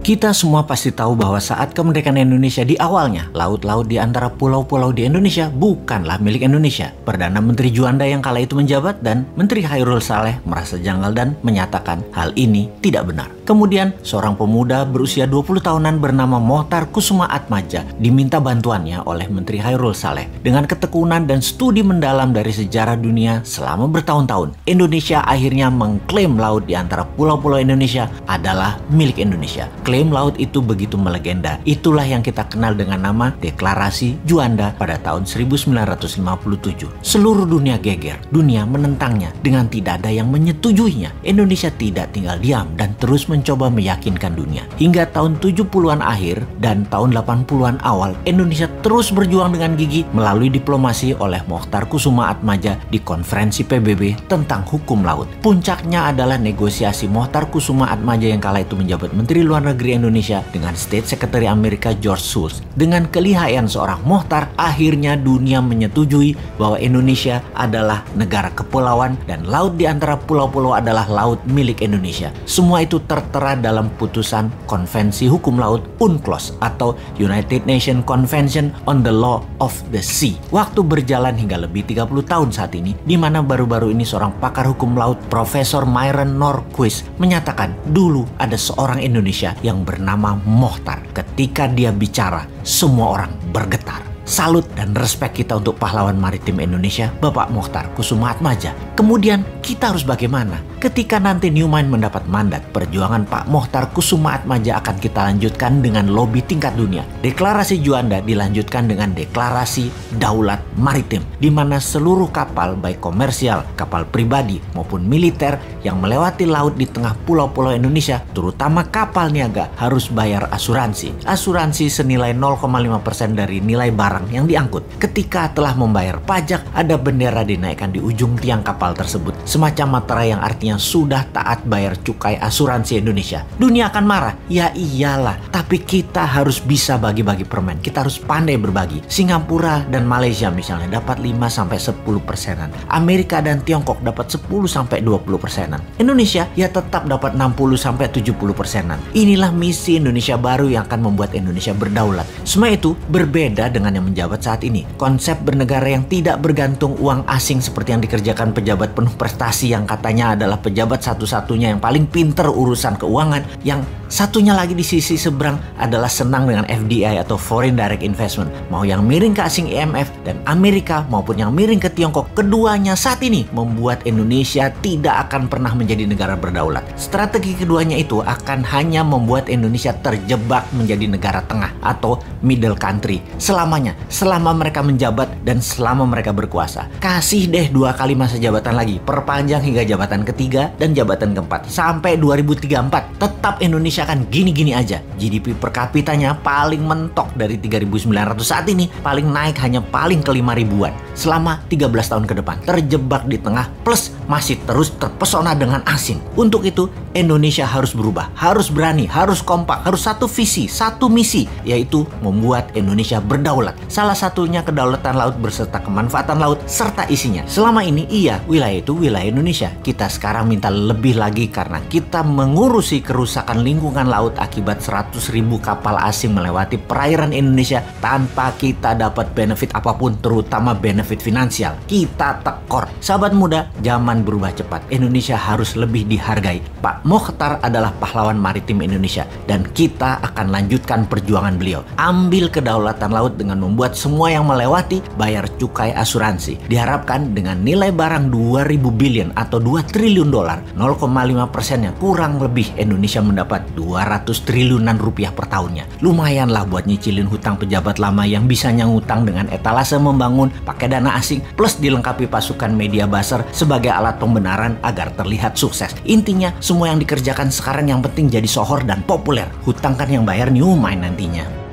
Kita semua pasti tahu bahwa saat kemerdekaan Indonesia di awalnya, laut-laut di antara pulau-pulau di Indonesia bukanlah milik Indonesia. Perdana Menteri Juanda yang kala itu menjabat dan Menteri Chairul Saleh merasa janggal dan menyatakan hal ini tidak benar. Kemudian, seorang pemuda berusia 20 tahunan bernama Mohtar Kusuma Atmadja diminta bantuannya oleh Menteri Chairul Saleh. Dengan ketekunan dan studi mendalam dari sejarah dunia selama bertahun-tahun, Indonesia akhirnya mengklaim laut di antara pulau-pulau Indonesia adalah milik Indonesia. Klaim laut itu begitu melegenda. Itulah yang kita kenal dengan nama Deklarasi Juanda pada tahun 1957. Seluruh dunia geger, dunia menentangnya dengan tidak ada yang menyetujuinya. Indonesia tidak tinggal diam dan terus mencoba meyakinkan dunia. Hingga tahun 70-an akhir dan tahun 80-an awal, Indonesia terus berjuang dengan gigih melalui diplomasi oleh Mohtar Kusuma Atmadja di konferensi PBB tentang hukum laut. Puncaknya adalah negosiasi Mohtar Kusuma Atmadja yang kala itu menjabat Menteri Luar Negeri Indonesia dengan State Secretary Amerika George Shultz. Dengan kelihayan seorang Mohtar, akhirnya dunia menyetujui bahwa Indonesia adalah negara kepulauan dan laut di antara pulau-pulau adalah laut milik Indonesia. Semua itu tertera dalam putusan Konvensi Hukum Laut UNCLOS atau United Nations Convention on the Law of the Sea. Waktu berjalan hingga lebih 30 tahun saat ini, di mana baru-baru ini seorang pakar hukum laut Profesor Myron Norquist menyatakan dulu ada seorang Indonesia yang bernama Mohtar. Ketika dia bicara, semua orang bergetar. Salut dan respek kita untuk pahlawan maritim Indonesia, Bapak Mohtar Kusuma Atmadja. Kemudian kita harus bagaimana? Ketika nanti Newmind mendapat mandat, perjuangan Pak Mohtar Kusuma Atmadja akan kita lanjutkan dengan lobi tingkat dunia. Deklarasi Juanda dilanjutkan dengan deklarasi daulat maritim, di mana seluruh kapal baik komersial, kapal pribadi maupun militer yang melewati laut di tengah pulau-pulau Indonesia, terutama kapal niaga, harus bayar asuransi. Asuransi senilai 0,5% dari nilai barang yang diangkut. Ketika telah membayar pajak, ada bendera dinaikkan di ujung tiang kapal tersebut, semacam materai yang artinya sudah taat bayar cukai asuransi Indonesia. Dunia akan marah, ya iyalah, tapi kita harus bisa bagi-bagi permen. Kita harus pandai berbagi. Singapura dan Malaysia misalnya dapat 5-10%. Amerika dan Tiongkok dapat 10-20%. Indonesia ya tetap dapat 60-70%. Inilah misi Indonesia baru yang akan membuat Indonesia berdaulat. Semua itu berbeda dengan yang menjabat saat ini. Konsep bernegara yang tidak bergantung uang asing seperti yang dikerjakan pejabat penuh prestasi yang katanya adalah pejabat satu-satunya yang paling pinter urusan keuangan, yang satunya lagi di sisi seberang adalah senang dengan FDI atau Foreign Direct Investment. Mau yang miring ke asing IMF dan Amerika maupun yang miring ke Tiongkok, keduanya saat ini membuat Indonesia tidak akan pernah menjadi negara berdaulat. Strategi keduanya itu akan hanya membuat Indonesia terjebak menjadi negara tengah atau middle country selamanya, selama mereka menjabat dan selama mereka berkuasa. Kasih deh 2 kali masa jabatan lagi, perpanjang hingga jabatan ketiga dan jabatan keempat sampai 2034. Tetap Indonesia akan gini-gini aja. GDP per kapitanya paling mentok dari 3.900 saat ini, paling naik hanya paling ke 5.000-an selama 13 tahun ke depan. Terjebak di tengah plus masih terus terpesona dengan asing. Untuk itu Indonesia harus berubah, harus berani, harus kompak, harus satu visi, satu misi, yaitu membuat Indonesia berdaulat. Salah satunya kedaulatan laut berserta kemanfaatan laut serta isinya. Selama ini iya, wilayah itu wilayah Indonesia. Kita sekarang minta lebih lagi karena kita mengurusi kerusakan lingkungan laut akibat 100.000 kapal asing melewati perairan Indonesia tanpa kita dapat benefit apapun, terutama benefit finansial. Kita tekor. Sahabat muda, zaman berubah cepat. Indonesia harus lebih dihargai. Pak Mohtar adalah pahlawan maritim Indonesia dan kita akan lanjutkan perjuangan beliau. Ambil kedaulatan laut dengan membuat semua yang melewati bayar cukai asuransi. Diharapkan dengan nilai barang 2.000 billion atau 2 triliun dolar, 0,5%-nya kurang lebih Indonesia mendapat 200 triliunan rupiah per tahunnya. Lumayanlah buat nyicilin hutang pejabat lama yang bisanya ngutang dengan etalase membangun pakai dana asing plus dilengkapi pasukan media buzzer sebagai alat pembenaran agar terlihat sukses. Intinya semua yang dikerjakan sekarang yang penting jadi sohor dan populer. Hutang kan yang bayar Newmind nantinya.